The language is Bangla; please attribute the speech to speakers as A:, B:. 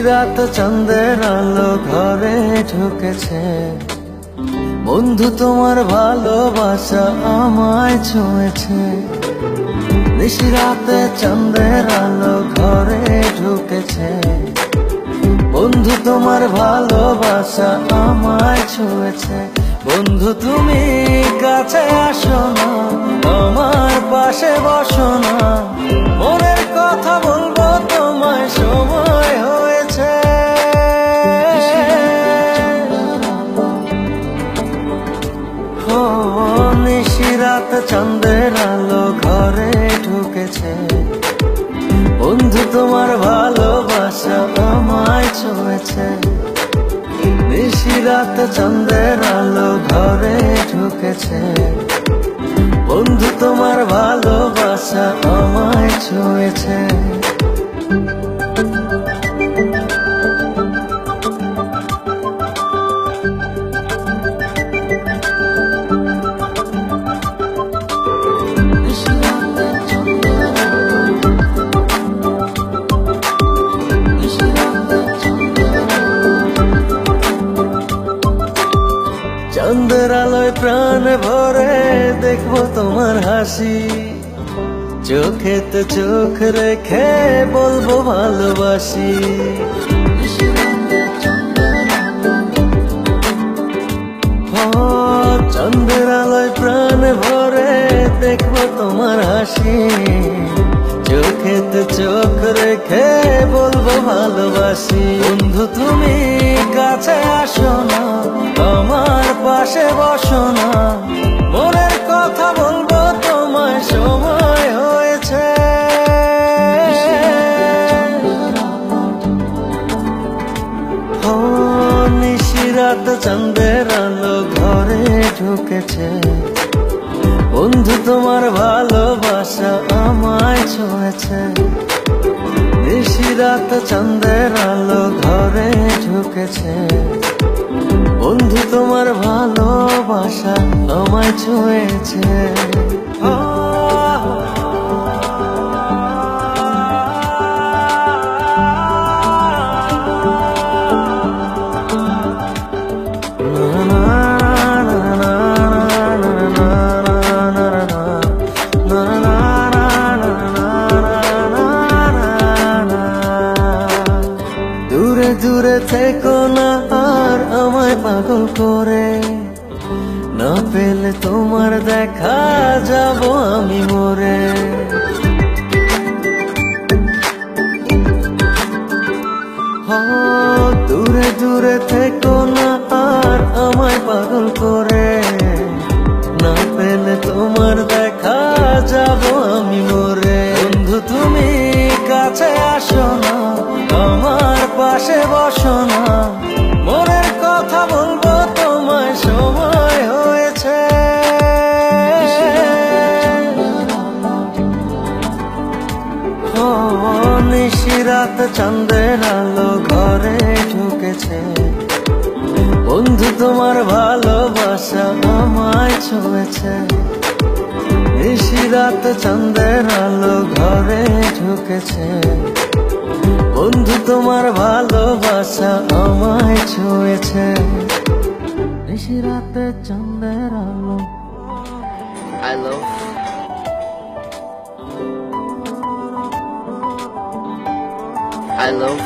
A: নিশিরাত চাঁদের আলো ঘরে ঢুকেছে, বন্ধু তোমার ভালোবাসা আমায় ছুঁয়েছে। নিশিরাতে চাঁদের আলো ঘরে ঢুকেছে, বন্ধু তোমার ভালোবাসা আমায় ছুঁয়েছে। বন্ধু তুমি কাছে আসো না, আমার পাশে বসো না, মনের কথা বলবো তোমায় সময় হয়েছে। ও নিশিরাত চাঁদের আলো ঘরে ঢুকেছে, বন্ধু তোমার ভালোবাসা আমায় ছুঁয়েছে। নিশিরাত চাঁদের আলো ঘরে ঢুকেছে, বন্ধু তোমার ভালোবাসা আমায় ছুঁয়েছে। চাঁদের আলোয় প্রাণ ভরে দেখবো তোমার হাসি, চোখেতে চোখ রেখে বলবো ভালোবাসি। চাঁদের আলোয় প্রাণ ভরে দেখবো তোমার হাসি, চোখেতে চোখ রেখে বলবো ভালোবাসি। বন্ধু তুমি কাছে আসো না, আমার পাশে বসো না, মনের কথা বলবো তোমায় সময় হয়েছে। ও নিশিরাত চাঁদের আলো ঘরে ঢুকেছে, বন্ধু তোমার ভালোবাসা আমায় ছুঁয়েছে। নিশিরাত চাঁদের আলো ঘরে ঢুকেছে, বন্ধু তোমার ভালোবাসা আমায় ছুঁয়েছে। দূরে দূরে থেকো না আর আমায় পাগল করে, না পেলে তোমার দেখা যাব আমি মরে। দূরে দূরে থেকো না আর আমায় পাগল করে, না পেলে তোমার দেখা যাব আমি মরে। বন্ধু তুমি কাছে আসো না, আমার পাশে বসো না, মনের কথা বলবো তোমায় সময় হয়েছে। ও নিশিরাত চাঁদের আলো ঘরে ঢুকেছে, বন্ধু তোমার ভালোবাসা আমায় ছুঁয়েছে। নিশিরাত চাঁদের আলো ঘরে ঢুকেছে, বন্ধু তোমার ভালোবাসা আমায় ছুঁয়েছে। নিশিরাতে চাঁদের আলো।
B: I love I love